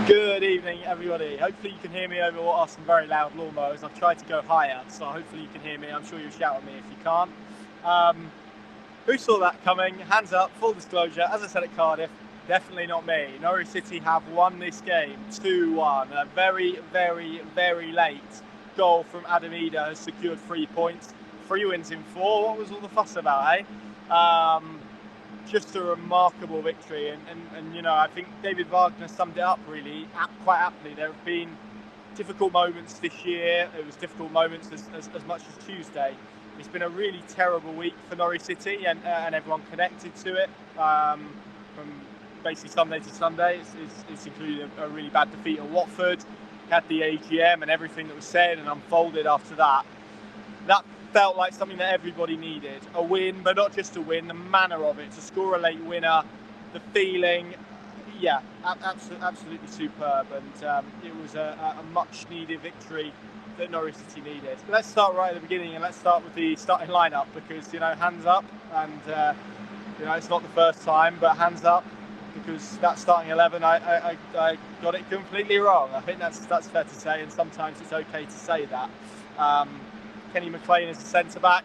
Good evening, everybody. Hopefully you can hear me over what are some very loud lawnmowers. I've tried to go higher, so hopefully you can hear me. I'm sure you'll shout at me if you can't. Who saw that coming? Hands up, full disclosure. As I said at Cardiff, definitely not me. Norwich City have won this game 2-1. A very, very, very late goal from Idah has secured 3 points. 3 wins in 4. What was all the fuss about, eh? Just a remarkable victory, and you know, I think David Wagner summed it up really quite aptly. There have been difficult moments this year. It was difficult moments as much as Tuesday. It's been a really terrible week for Norwich City and everyone connected to it, from basically Sunday to Sunday. It's included a really bad defeat at Watford. Had the AGM and everything that was said and unfolded after that. That felt like something that everybody needed. A win, but not just a win, the manner of it, to score a late winner, the feeling, yeah, absolutely superb. And it was a much needed victory that Norwich City needed. But let's start right at the beginning, and let's start with the starting lineup, because, you know, hands up, and you know, it's not the first time, but hands up, because that starting 11, I got it completely wrong. I think that's fair to say, and sometimes it's okay to say that. Kenny McLean is the centre-back.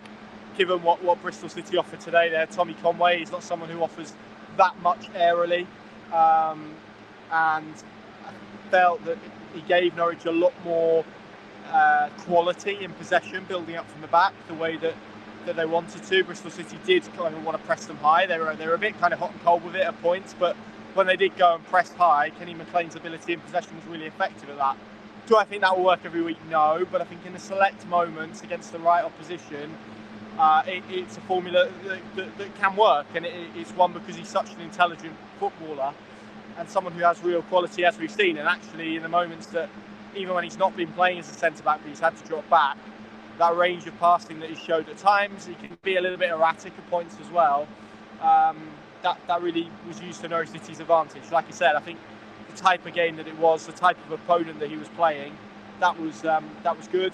Given what Bristol City offered today there, Tommy Conway is not someone who offers that much aerially. And I felt that he gave Norwich a lot more quality in possession, building up from the back, the way that they wanted to. Bristol City did kind of want to press them high. They were a bit kind of hot and cold with it at points, but when they did go and press high, Kenny McLean's ability in possession was really effective at that. Do I think that will work every week? No, but I think in the select moments against the right opposition, it's a formula that can work, and it's one because he's such an intelligent footballer and someone who has real quality, as we've seen. And actually, in the moments that, even when he's not been playing as a centre-back, but he's had to drop back, that range of passing that he showed at times, he can be a little bit erratic at points as well. That really was used to Norwich City's advantage. Like I said, I think the type of game that it was, the type of opponent that he was playing, that was good.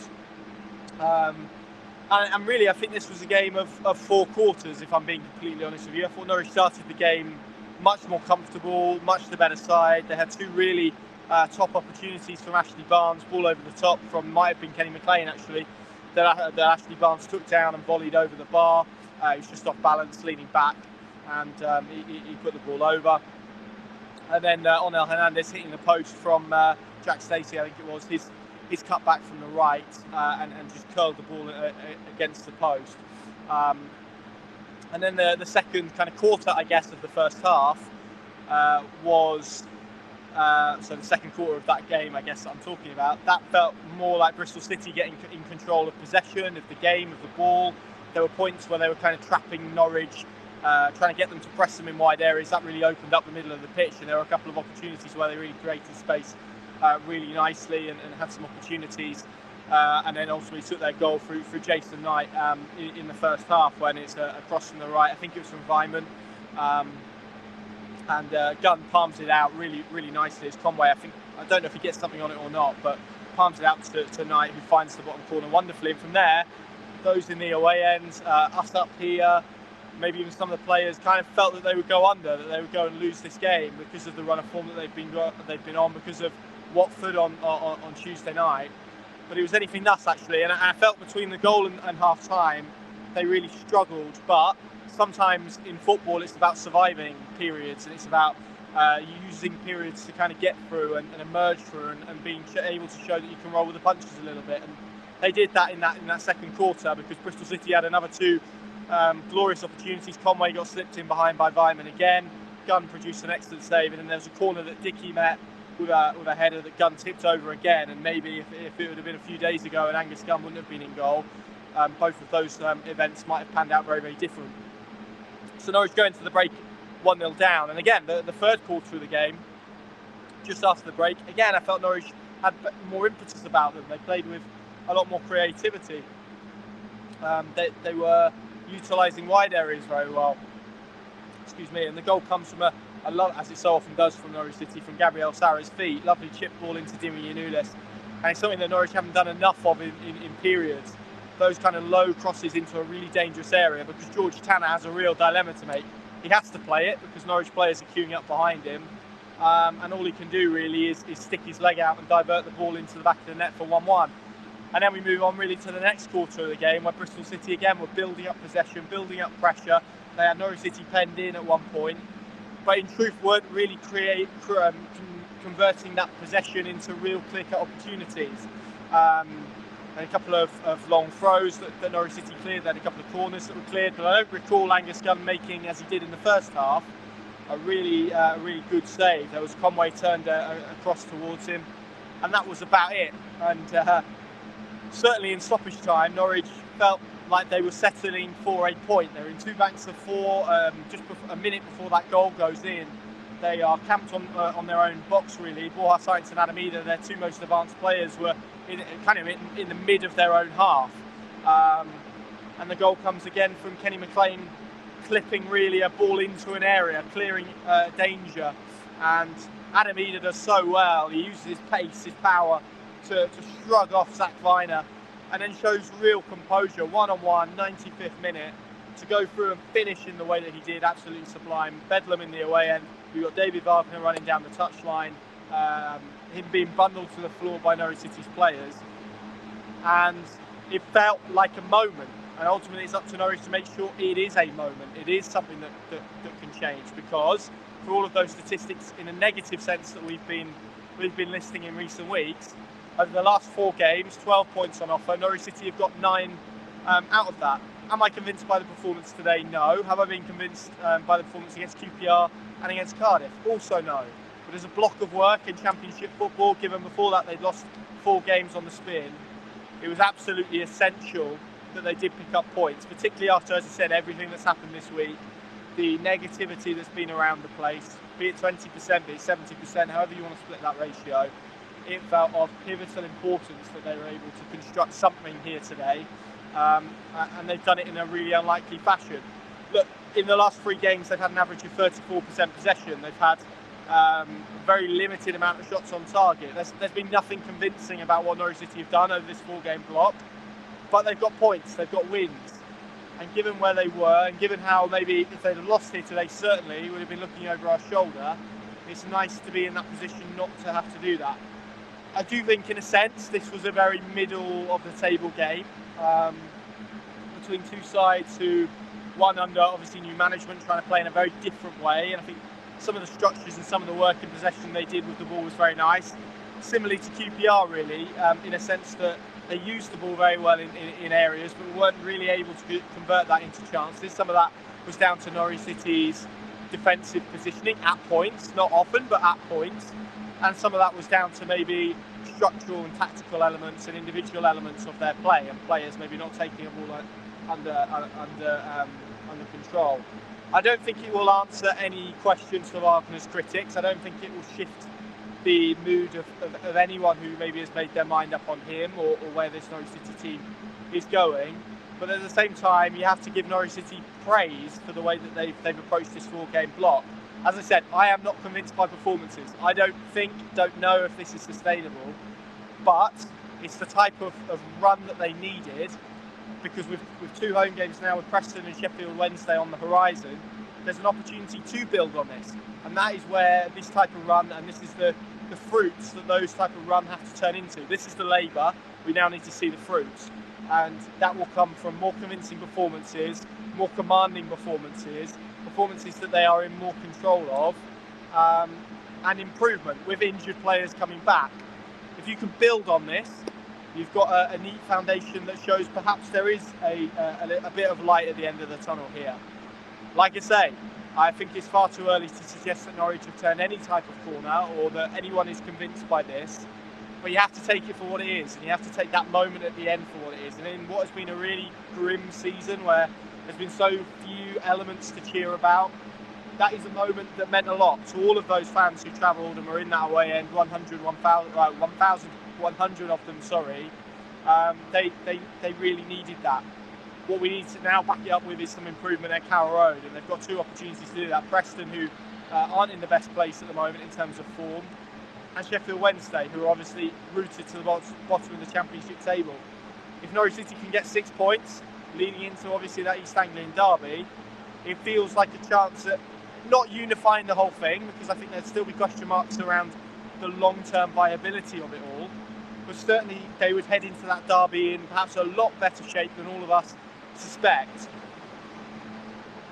And really, I think this was a game of 4 quarters, if I'm being completely honest with you. I thought Norwich started the game much more comfortable, much the better side. They had 2 really top opportunities from Ashley Barnes, ball over the top from, might have been Kenny McLean actually, that Ashley Barnes took down and volleyed over the bar. He was just off balance, leaning back, and he put the ball over. And then Onel Hernandez hitting the post from Jack Stacey, I think it was, his cut back from the right, and just curled the ball against the post. And then the second kind of quarter, I guess, of the first half was, so the second quarter of that game, I guess, that I'm talking about, that felt more like Bristol City getting in control of possession, of the game, of the ball. There were points where they were kind of trapping Norwich, trying to get them to press them in wide areas. That really opened up the middle of the pitch, and there were a couple of opportunities where they really created space really nicely and had some opportunities, and then ultimately took their goal through Jason Knight in the first half, when it's a cross from the right. I think it was from Vyman, and Gunn palms it out really, really nicely. It's Conway, I don't know if he gets something on it or not, but palms it out to Knight, who finds the bottom corner wonderfully. And from there, those in the away end, us up here, maybe even some of the players kind of felt that they would go under, that they would go and lose this game because of the run of form that they've been on, because of Watford on Tuesday night. But it was anything less, actually, and I felt between the goal and half time they really struggled. But sometimes in football it's about surviving periods, and it's about using periods to kind of get through and emerge through, and being able to show that you can roll with the punches a little bit. And they did that in that second quarter, because Bristol City had another 2 glorious opportunities. Conway got slipped in behind by Vyman again. Gunn produced an excellent save, and then there was a corner that Dickey met with a header that Gunn tipped over again. And maybe if it would have been a few days ago and Angus Gunn wouldn't have been in goal, both of those events might have panned out very, very different. So Norwich going to the break 1-0 down, and again the third quarter of the game, just after the break, again I felt Norwich had more impetus about them. They played with a lot more creativity. They were utilising wide areas very well. Excuse me. And the goal comes from a lot, as it so often does from Norwich City, from Gabriel Sarra's feet. Lovely chip ball into Dimi Yanulis. And it's something that Norwich haven't done enough of in periods. Those kind of low crosses into a really dangerous area, because George Tanner has a real dilemma to make. He has to play it because Norwich players are queuing up behind him. and all he can do really is stick his leg out and divert the ball into the back of the net for 1-1. And then we move on really to the next quarter of the game, where Bristol City again were building up possession, building up pressure. They had Norwich City penned in at one point, but in truth weren't really converting that possession into real clear-cut opportunities. And a couple of long throws that Norwich City cleared. They had a couple of corners that were cleared, but I don't recall Angus Gunn making, as he did in the first half, a really good save. There was Conway turned across towards him, and that was about it. And certainly in stoppage time, Norwich felt like they were settling for a point. They're in two banks of four. Just a minute before that goal goes in, they are camped on their own box really. Borja Sainz and Adam Idah, their two most advanced players, were in the mid of their own half. And the goal comes again from Kenny McLean, clipping really a ball into an area, clearing danger. And Adam Idah does so well. He uses his pace, his power to shrug off Zach Viner, and then shows real composure, one-on-one, 95th minute, to go through and finish in the way that he did. Absolutely sublime. Bedlam in the away end. We've got David Wagner running down the touchline, him being bundled to the floor by Norwich City's players, and it felt like a moment. And ultimately it's up to Norwich to make sure it is a moment. It is something that can change, because for all of those statistics in a negative sense that we've been listing in recent weeks, over the last 4 games, 12 points on offer. Norwich City have got 9 out of that. Am I convinced by the performance today? No. Have I been convinced by the performance against QPR and against Cardiff? Also no. But as a block of work in Championship football, given before that they'd lost 4 games on the spin, it was absolutely essential that they did pick up points, particularly after, as I said, everything that's happened this week, the negativity that's been around the place, be it 20%, be it 70%, however you want to split that ratio. It felt of pivotal importance that they were able to construct something here today, and they've done it in a really unlikely fashion. Look, in the last 3 games they've had an average of 34% possession. They've had a very limited amount of shots on target. There's been nothing convincing about what Norwich City have done over this 4-game block, but they've got points, they've got wins. And given where they were, and given how maybe if they'd have lost here today, certainly would have been looking over our shoulder, it's nice to be in that position not to have to do that. I do think, in a sense, this was a very middle of the table game between two sides who, one under obviously new management, trying to play in a very different way. And I think some of the structures and some of the work in possession they did with the ball was very nice. Similarly to QPR, really, in a sense that they used the ball very well in areas, but weren't really able to convert that into chances. Some of that was down to Norwich City's defensive positioning at points, not often, but at points. And some of that was down to maybe structural and tactical elements and individual elements of their play, and players maybe not taking a ball under control. I don't think it will answer any questions for Wagner's critics. I don't think it will shift the mood of anyone who maybe has made their mind up on him or where this Norwich City team is going. But at the same time, you have to give Norwich City praise for the way that they've approached this 4-game block. As I said, I am not convinced by performances. I don't know if this is sustainable, but it's the type of run that they needed, because with 2 home games now with Preston and Sheffield Wednesday on the horizon, there's an opportunity to build on this. And that is where this type of run, and this is the fruits that those type of run have to turn into. This is the labour. We now need to see the fruits. And that will come from more convincing performances, more commanding performances that they are in more control of, and improvement with injured players coming back. If you can build on this, you've got a neat foundation that shows perhaps there is a bit of light at the end of the tunnel here. Like I say, I think it's far too early to suggest that Norwich have turned any type of corner or that anyone is convinced by this. But you have to take it for what it is, and you have to take that moment at the end for what it is. And in what has been a really grim season where there's been so few elements to cheer about, that is a moment that meant a lot to all of those fans who travelled and were in that away end, 1,100 of them, they really needed that. What we need to now back it up with is some improvement at Carrow Road, and they've got 2 opportunities to do that. Preston, who aren't in the best place at the moment in terms of form, and Sheffield Wednesday, who are obviously rooted to the bottom of the Championship table. If Norwich City can get 6 points, leading into obviously that East Anglian derby, it feels like a chance at not unifying the whole thing, because I think there'd still be question marks around the long-term viability of it all. But certainly they would head into that derby in perhaps a lot better shape than all of us suspect.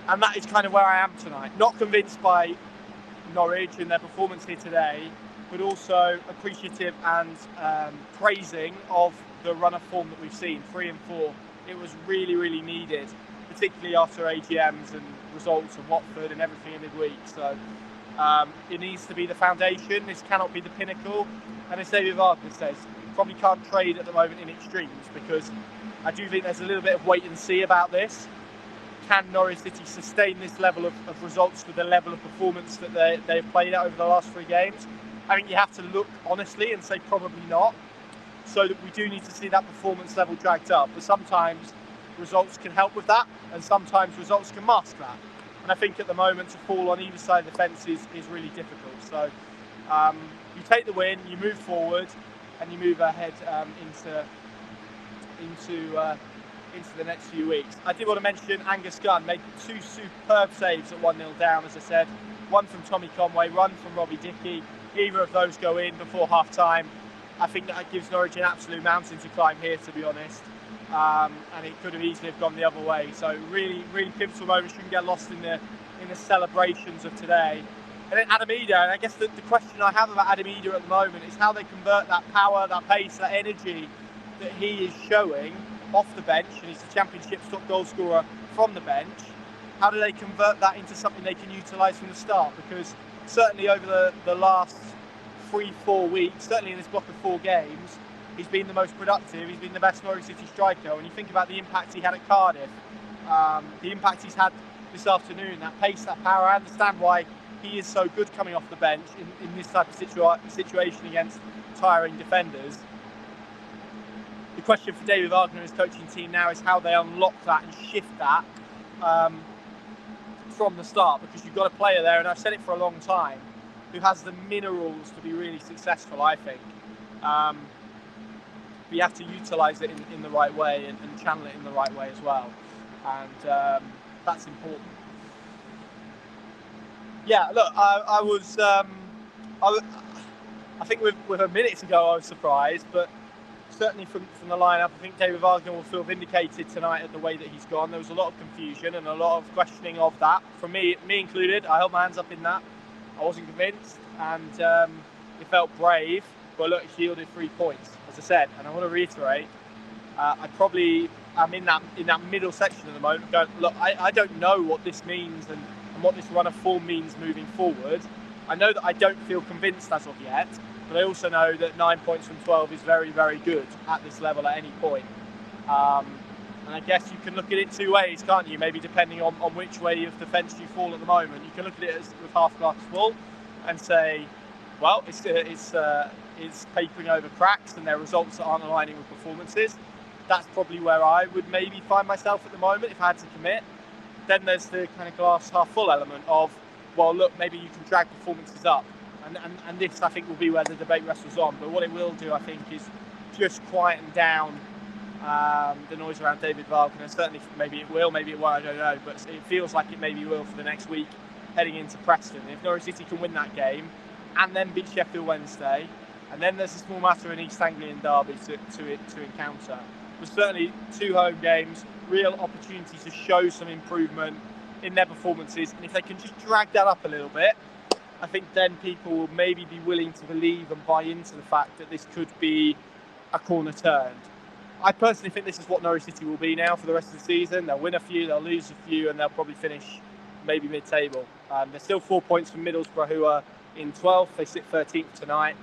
And that is kind of where I am tonight. Not convinced by Norwich and their performance here today, but also appreciative and praising of the run of form that we've seen, 3 and 4. It was really, really needed, particularly after AGMs and results of Watford and everything in midweek. So it needs to be the foundation. This cannot be the pinnacle. And as David Wagner says, probably can't trade at the moment in extremes, because I do think there's a little bit of wait and see about this. Can Norwich City sustain this level of results with the level of performance that they've played at over the last 3 games? I think you have to look honestly and say probably not. So that we do need to see that performance level dragged up. But sometimes results can help with that, and sometimes results can mask that. And I think at the moment to fall on either side of the fence is really difficult. So you take the win, you move forward, and you move ahead into the next few weeks. I did want to mention Angus Gunn made 2 superb saves at 1-0 down, as I said. One from Tommy Conway, one from Robbie Dickey. Either of those go in before half-time. I think that gives Norwich an absolute mountain to climb here, to be honest. And it could have easily have gone the other way. So really, really pivotal moment. Shouldn't get lost in the celebrations of today. And then Adam Idah, and I guess the question I have about Adam Idah at the moment is how they convert that power, that pace, that energy that he is showing off the bench, and he's the Championship's top goal scorer from the bench. How do they convert that into something they can utilise from the start? Because certainly over the last 3-4 weeks, certainly in this block of 4 games, he's been the most productive. He's been the best Norwich City striker. When you think about the impact he had at Cardiff, the impact he's had this afternoon, that pace, that power, I understand why he is so good coming off the bench in this type of situation against tiring defenders. The question for David Wagner and his coaching team now is how they unlock that and shift that from the start, because you've got a player there, and I've said it for a long time, who has the minerals to be really successful, I think. But you have to utilise it in the right way and channel it in the right way as well. And that's important. Yeah, look, I think with a minute ago I was surprised, but certainly from the lineup, I think David Wagner will feel vindicated tonight at the way that he's gone. There was a lot of confusion and a lot of questioning of that, from me included. I held my hands up in that. I wasn't convinced, and it felt brave. But look, he yielded 3 points, as I said, and I want to reiterate. I probably am in that middle section at the moment. Going, look, I don't know what this means and what this run of form means moving forward. I know that I don't feel convinced as of yet, but I also know that 9 points from 12 is very, very good at this level at any point. And I guess you can look at it 2 ways, can't you? Maybe depending on which way of the fence you fall at the moment. You can look at it as with half glass full and say, well, it's papering over cracks and there are results that aren't aligning with performances. That's probably where I would maybe find myself at the moment if I had to commit. Then there's the kind of glass half full element of, well, look, maybe you can drag performances up. And this, I think, will be where the debate wrestles on. But what it will do, I think, is just quieten down the noise around David Wagner. Certainly, maybe it will, maybe it won't, I don't know. But it feels like it maybe will for the next week heading into Preston. If Norwich City can win that game and then beat Sheffield Wednesday, and then there's a small matter in East Anglian derby to encounter. But certainly 2 home games, real opportunity to show some improvement in their performances. And if they can just drag that up a little bit, I think then people will maybe be willing to believe and buy into the fact that this could be a corner turned. I personally think this is what Norwich City will be now for the rest of the season. They'll win a few, they'll lose a few, and they'll probably finish maybe mid-table. They're still 4 points from Middlesbrough, who are in 12th. They sit 13th tonight.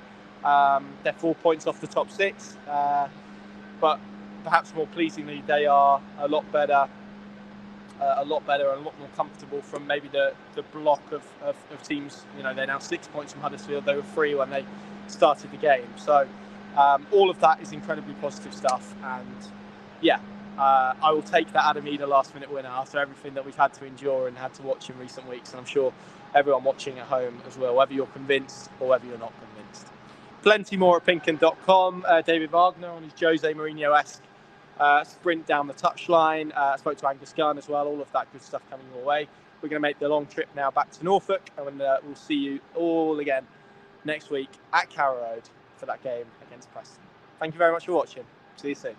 They're 4 points off the top 6. But perhaps more pleasingly, they are a lot better and a lot more comfortable from maybe the block of teams. You know, they're now 6 points from Huddersfield. They were 3 when they started the game. So all of that is incredibly positive stuff. And yeah, I will take that Adam Idah last-minute winner after everything that we've had to endure and had to watch in recent weeks. And I'm sure everyone watching at home as well, whether you're convinced or whether you're not convinced. Plenty more at pinken.com. David Wagner on his Jose Mourinho-esque sprint down the touchline. I spoke to Angus Gunn as well. All of that good stuff coming your way. we're going to make the long trip now back to Norfolk, and we'll see you all again next week at Carrow Road for that game against Preston. Thank you very much for watching. See you soon.